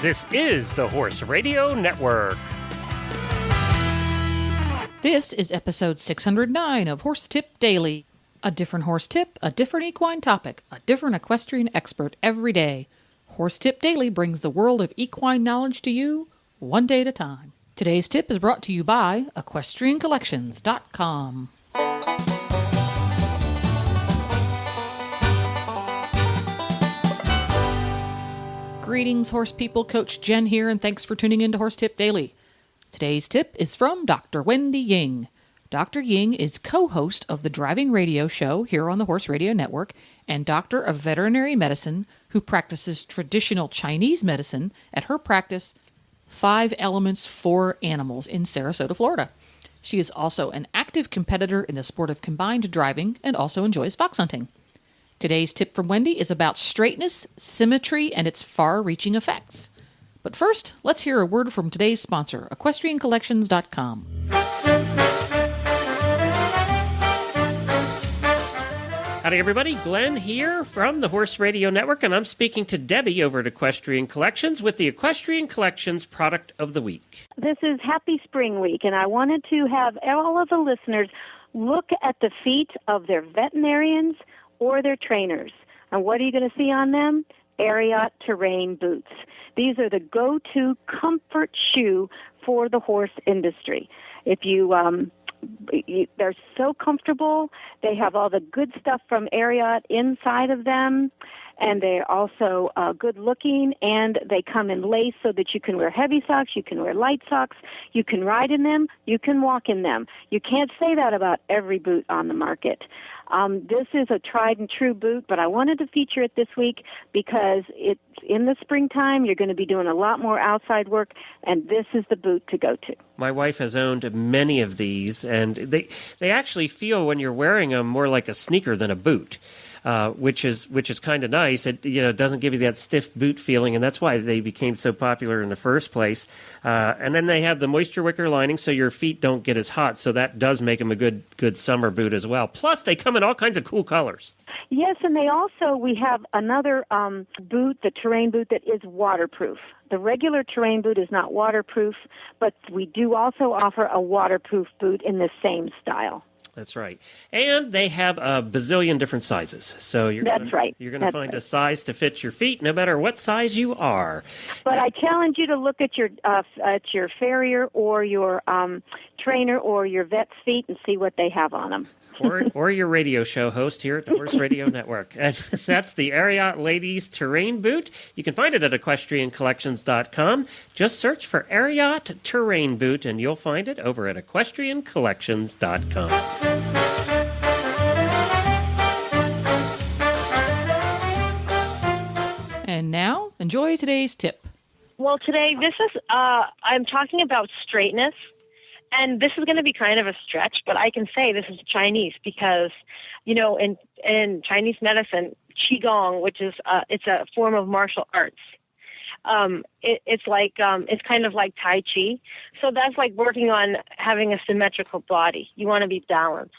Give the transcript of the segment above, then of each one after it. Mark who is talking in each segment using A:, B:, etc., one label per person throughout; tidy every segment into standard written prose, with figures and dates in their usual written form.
A: This is the Horse Radio Network.
B: This is episode 609 of Horse Tip Daily. A different horse tip, a different equine topic, a different equestrian expert every day. Horse Tip Daily brings the world of equine knowledge to you, one day at a time. Today's tip is brought to you by EquestrianCollections.com. Greetings, horse people. Coach Jen here, and thanks for tuning in to Horse Tip Daily. Today's tip is from Dr. Wendy Ying. Dr. Ying is co-host of the driving radio show here on the Horse Radio Network and doctor of veterinary medicine who practices traditional Chinese medicine at her practice, 5 Elements for Animals in Sarasota, Florida. She is also an active competitor in the sport of combined driving and also enjoys fox hunting. Today's tip from Wendy is about straightness, symmetry, and its far-reaching effects. But first, let's hear a word from today's sponsor, EquestrianCollections.com.
A: Howdy, everybody. Glenn here from the Horse Radio Network, and I'm speaking to Debbie over at Equestrian Collections with the Equestrian Collections Product of the Week.
C: This is Happy Spring Week, and I wanted to have all of the listeners look at the feet of their veterinarians or their trainers. And what are you going to see on them? Ariat terrain boots. These are the go-to comfort shoe for the horse industry. If they're so comfortable. They have all the good stuff from Ariat inside of them, and they're also good looking, and they come in lace so that you can wear heavy socks, you can wear light socks, you can ride in them, you can walk in them. You can't say that about every boot on the market. This is a tried and true boot, but I wanted to feature it this week because it's in the springtime. You're going to be doing a lot more outside work, and this is the boot to go to.
A: My wife has owned many of these, and they actually feel when you're wearing them more like a sneaker than a boot, which is kind of nice. It doesn't give you that stiff boot feeling, and that's why they became so popular in the first place. And then they have the moisture wicker lining, so your feet don't get as hot. So that does make them a good summer boot as well. Plus, they come in all kinds of cool colors.
C: Yes, and we have another boot, the terrain boot, that is waterproof. The regular terrain boot is not waterproof, but we do also offer a waterproof boot in the same style.
A: That's right. And they have a bazillion different sizes. So you're going to find a size to fit your feet no matter what size you are.
C: But I challenge you to look at your farrier or your trainer or your vet's feet and see what they have on them.
A: or your radio show host here at the Horse Radio Network. And that's the Ariat Ladies Terrain Boot. You can find it at EquestrianCollections.com. Just search for Ariat Terrain Boot, and you'll find it over at EquestrianCollections.com.
B: And now, enjoy today's tip.
D: Well, today, I'm talking about straightness. And this is going to be kind of a stretch, but I can say this is Chinese because, in Chinese medicine, Qigong, which is it's a form of martial arts. It's kind of like Tai Chi. So that's like working on having a symmetrical body. You want to be balanced.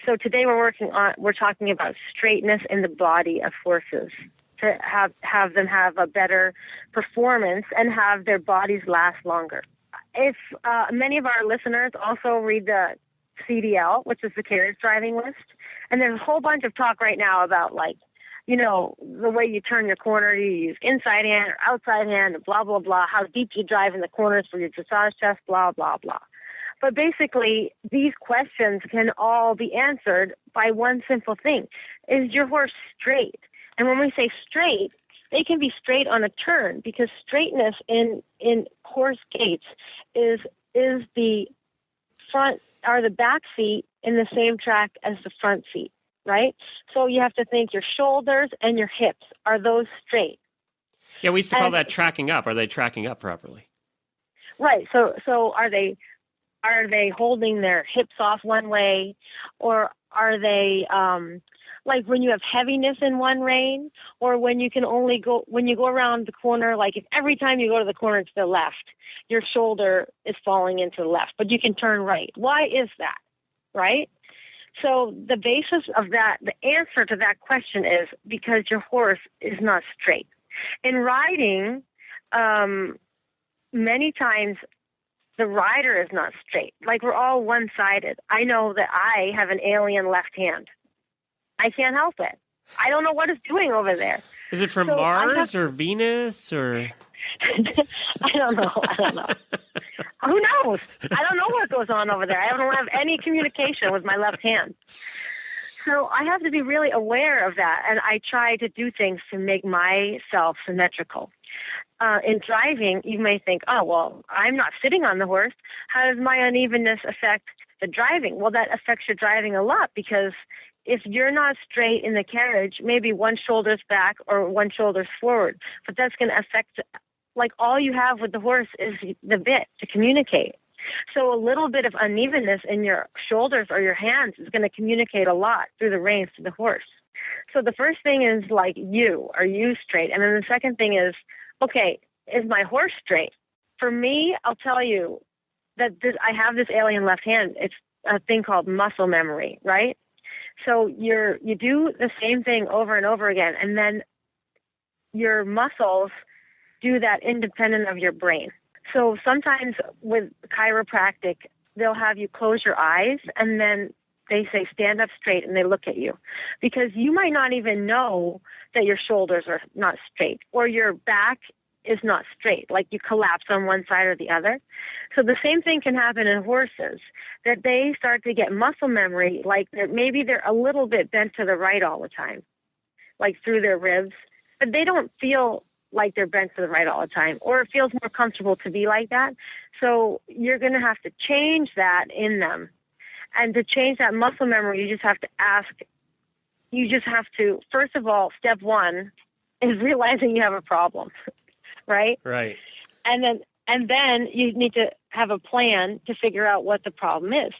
D: So today we're talking about straightness in the body of horses to have them have a better performance and have their bodies last longer. If many of our listeners also read the CDL, which is the carriage driving list, and there's a whole bunch of talk right now about the way you turn your corner, you use inside hand or outside hand, and blah, blah, blah, how deep you drive in the corners for your dressage test, blah, blah, blah. But basically, these questions can all be answered by one simple thing. Is your horse straight? And when we say straight, they can be straight on a turn because straightness in horse gaits is the front or the back feet in the same track as the front feet, right? So you have to think your shoulders and your hips, are those straight?
A: Yeah, we used to call that tracking up. Are they tracking up properly?
D: Right. So are they holding their hips off one way, or are they like when you have heaviness in one rein, or when you go around the corner, like if every time you go to the corner to the left, your shoulder is falling into the left, but you can turn right. Why is that, right? So the basis of that, the answer to that question is because your horse is not straight. In riding, many times the rider is not straight. Like, we're all one-sided. I know that I have an alien left hand. I can't help it. I don't know what it's doing over there.
A: Is it from
D: So
A: Mars or Venus or?
D: I don't know. Who knows? I don't know what goes on over there. I don't have any communication with my left hand. So I have to be really aware of that, and I try to do things to make myself symmetrical. In driving, you may think, oh, well, I'm not sitting on the horse. How does my unevenness affect the driving? Well, that affects your driving a lot, because if you're not straight in the carriage, maybe one shoulder's back or one shoulder's forward, but that's going to affect, like, all you have with the horse is the bit to communicate. So a little bit of unevenness in your shoulders or your hands is going to communicate a lot through the reins to the horse. So the first thing is, like, are you straight? And then the second thing is, okay, is my horse straight? For me, I'll tell you that I have this alien left hand. It's a thing called muscle memory, right? So you do the same thing over and over again, and then your muscles do that independent of your brain. So sometimes with chiropractic, they'll have you close your eyes, and then they say stand up straight, and they look at you, because you might not even know that your shoulders are not straight or your back is not straight, like you collapse on one side or the other. So the same thing can happen in horses, that they start to get muscle memory, like maybe they're a little bit bent to the right all the time, like through their ribs, but they don't feel like they're bent to the right all the time, or it feels more comfortable to be like that. So you're going to have to change that in them. And to change that muscle memory, you just have to ask, first of all, step one is realizing you have a problem, right?
A: Right.
D: And then you need to have a plan to figure out what the problem is.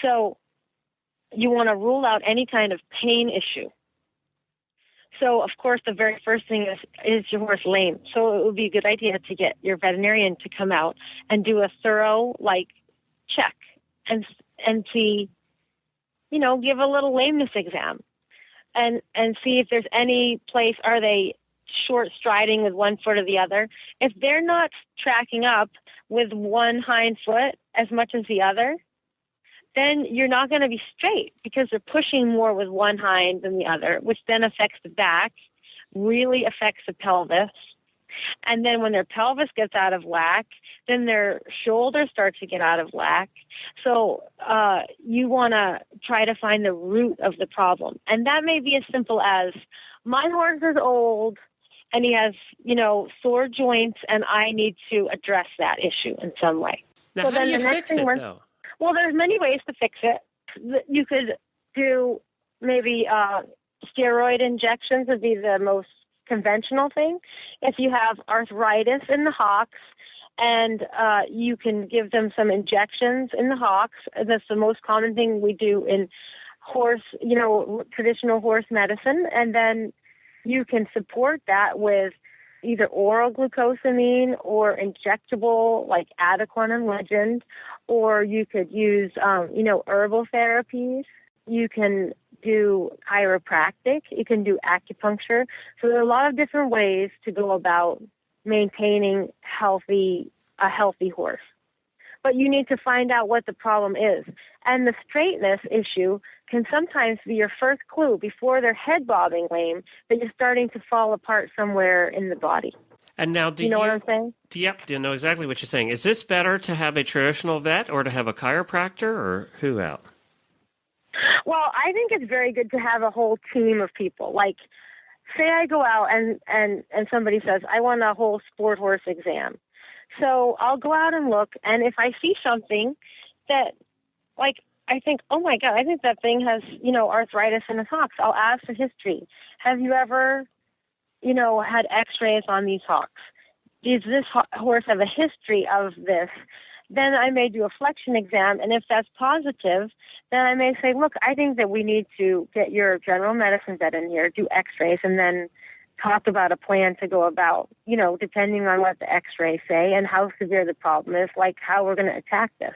D: So you want to rule out any kind of pain issue. So, of course, the very first thing is your horse lame? So it would be a good idea to get your veterinarian to come out and do a thorough, check and see, give a little lameness exam and see if there's any place, are they short striding with one foot or the other? If they're not tracking up with one hind foot as much as the other, then you're not going to be straight, because they're pushing more with one hind than the other, which then affects the back, really affects the pelvis. And then when their pelvis gets out of whack, then their shoulders start to get out of whack. So you want to try to find the root of the problem. And that may be as simple as, my horse is old and he has, sore joints, and I need to address that issue in some way.
A: Now, how do you fix it, though?
D: Well, there's many ways to fix it. You could do maybe steroid injections would be the most conventional thing. If you have arthritis in the hocks, and you can give them some injections in the hocks. That's the most common thing we do in horse, traditional horse medicine. And then you can support that with either oral glucosamine or injectable, like Adequan and Legend, or you could use, herbal therapies. You can do chiropractic. You can do acupuncture. So there are a lot of different ways to go about maintaining a healthy horse. But you need to find out what the problem is. And the straightness issue can sometimes be your first clue before they're head bobbing lame that you're starting to fall apart somewhere in the body.
A: And now,
D: do you know what I'm saying?
A: Yep, do you know exactly what you're saying. Is this better to have a traditional vet or to have a chiropractor, or who out?
D: Well, I think it's very good to have a whole team of people. Like, say I go out and somebody says, I want a whole sport horse exam. So I'll go out and look, and if I see something that, I think, oh my God, I think that thing has, arthritis in the hocks, I'll ask the history. Have you ever, had x-rays on these hocks? Does this horse have a history of this? Then I may do a flexion exam, and if that's positive, then I may say, look, I think that we need to get your general medicine vet in here, do x-rays, and then talk about a plan to go about, depending on what the x-rays say and how severe the problem is, how we're going to attack this.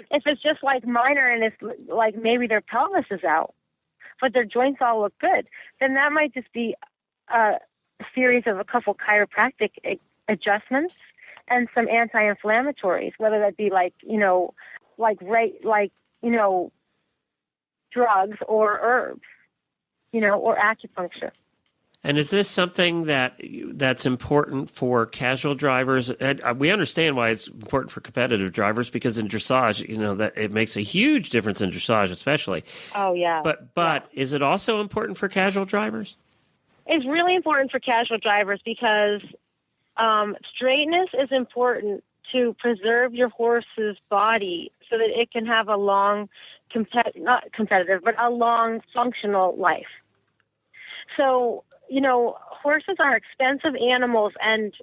D: If it's just minor and it's maybe their pelvis is out, but their joints all look good, then that might just be series of a couple chiropractic adjustments and some anti-inflammatories, whether that be drugs or herbs, or acupuncture.
A: And is this something that's important for casual drivers? And we understand why it's important for competitive drivers, because in dressage, that it makes a huge difference in dressage, especially.
D: Oh yeah.
A: But is it also important for casual drivers?
D: It's really important for casual drivers because straightness is important to preserve your horse's body so that it can have a long, not competitive, but a long functional life. So, horses are expensive animals, and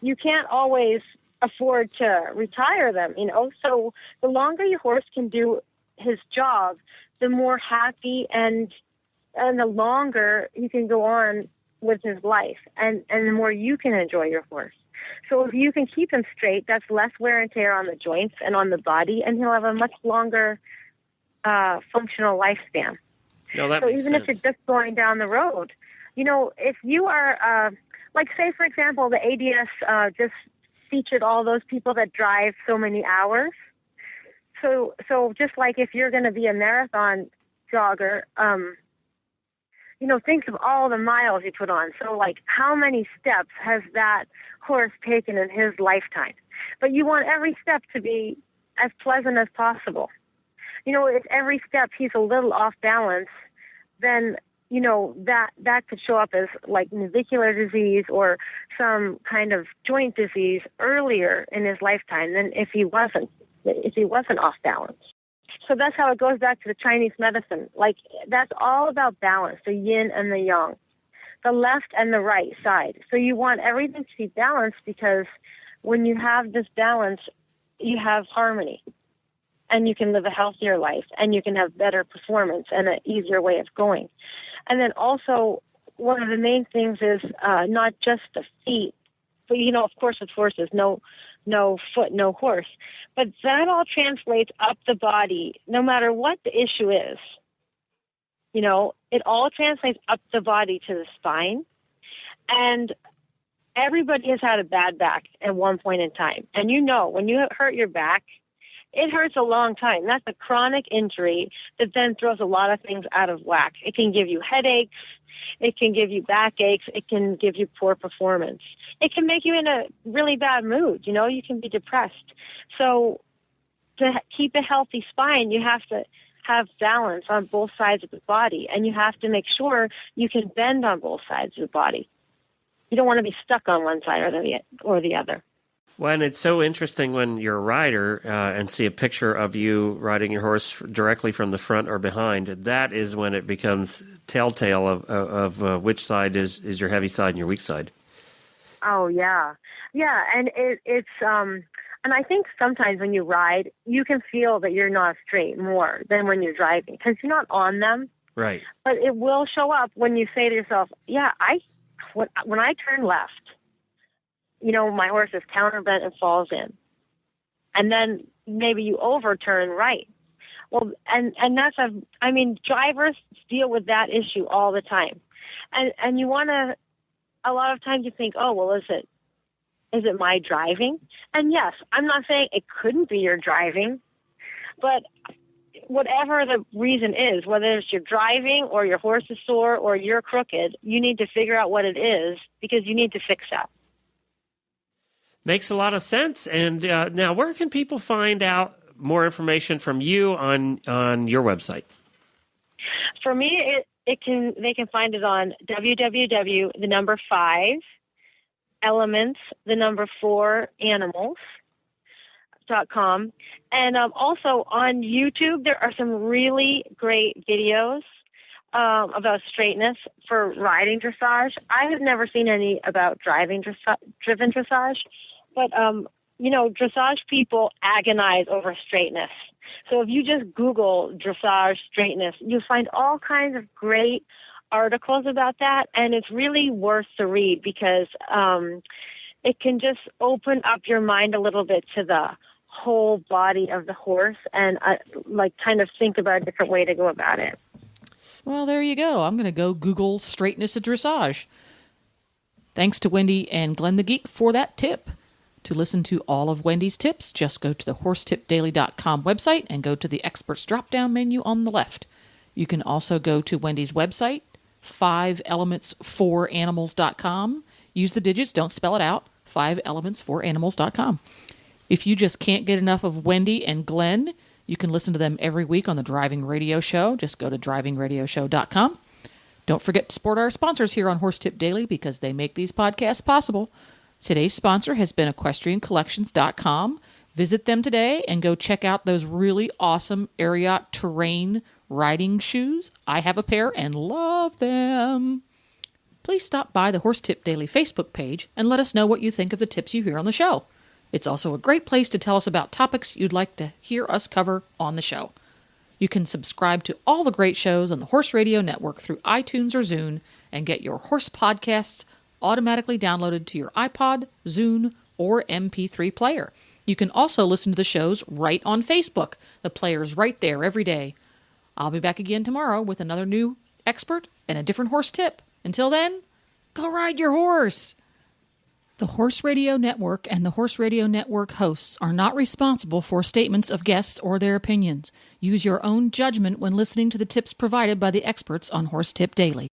D: you can't always afford to retire them, So the longer your horse can do his job, the more happy and the longer he can go on with his life, and the more you can enjoy your horse. So if you can keep him straight, that's less wear and tear on the joints and on the body, and he'll have a much longer functional lifespan.
A: No, that
D: so
A: makes
D: even
A: sense.
D: if you're just going down the road, if you are, say, for example, the ADS just featured all those people that drive so many hours. So just like if you're going to be a marathon jogger, think of all the miles you put on. So, how many steps has that horse taken in his lifetime? But you want every step to be as pleasant as possible. If every step he's a little off balance, then, that could show up as navicular disease or some kind of joint disease earlier in his lifetime than if he wasn't off balance. So that's how it goes back to the Chinese medicine. That's all about balance, the yin and the yang, the left and the right side. So you want everything to be balanced, because when you have this balance, you have harmony, and you can live a healthier life, and you can have better performance and an easier way of going. And then also, one of the main things is not just the feet, but, of course, with horses, no foot, no horse. But that all translates up the body, no matter what the issue is. It all translates up the body to the spine. And everybody has had a bad back at one point in time. And when you hurt your back, it hurts a long time. That's a chronic injury that then throws a lot of things out of whack. It can give you headaches. It can give you backaches. It can give you poor performance. It can make you in a really bad mood. You can be depressed. So to keep a healthy spine, you have to have balance on both sides of the body, and you have to make sure you can bend on both sides of the body. You don't want to be stuck on one side or the other.
A: Well, and it's so interesting when you're a rider and see a picture of you riding your horse directly from the front or behind. That is when it becomes telltale of which side is your heavy side and your weak side.
D: Oh, yeah. Yeah, and it's and I think sometimes when you ride, you can feel that you're not straight more than when you're driving, because you're not on them.
A: Right.
D: But it will show up when you say to yourself, when I turn left, my horse is counterbent and falls in. And then maybe you overturn right. Well, and that's drivers deal with that issue all the time. And you want to, a lot of times you think, oh, well, is it my driving? And yes, I'm not saying it couldn't be your driving, but whatever the reason is, whether it's your driving or your horse is sore or you're crooked, you need to figure out what it is, because you need to fix that.
A: Makes a lot of sense. And now, where can people find out more information from you on your website?
D: For me, they can find it on www.5elements4animals.com. And also on YouTube, there are some really great videos about straightness for riding dressage. I have never seen any about driven dressage, but dressage people agonize over straightness. So if you just Google dressage straightness, you'll find all kinds of great articles about that, and it's really worth the read, because it can just open up your mind a little bit to the whole body of the horse, and kind of think about a different way to go about it.
B: Well, there you go. I'm going to go Google straightness of dressage. Thanks to Wendy and Glenn the Geek for that tip. To listen to all of Wendy's tips, just go to the horsetipdaily.com website and go to the experts drop-down menu on the left. You can also go to Wendy's website, 5elementsforanimals.com. Use the digits, don't spell it out, 5elementsforanimals.com. If you just can't get enough of Wendy and Glenn, you can listen to them every week on the Driving Radio Show. Just go to drivingradioshow.com. Don't forget to support our sponsors here on Horse Tip Daily because they make these podcasts possible. Today's sponsor has been equestriancollections.com. Visit them today and go check out those really awesome Ariat terrain riding shoes. I have a pair and love them. Please stop by the Horse Tip Daily Facebook page and let us know what you think of the tips you hear on the show. It's also a great place to tell us about topics you'd like to hear us cover on the show. You can subscribe to all the great shows on the Horse Radio Network through iTunes or Zune and get your horse podcasts automatically downloaded to your iPod, Zune, or MP3 player. You can also listen to the shows right on Facebook. The player's right there every day. I'll be back again tomorrow with another new expert and a different horse tip. Until then, go ride your horse! The Horse Radio Network and the Horse Radio Network hosts are not responsible for statements of guests or their opinions. Use your own judgment when listening to the tips provided by the experts on Horse Tip Daily.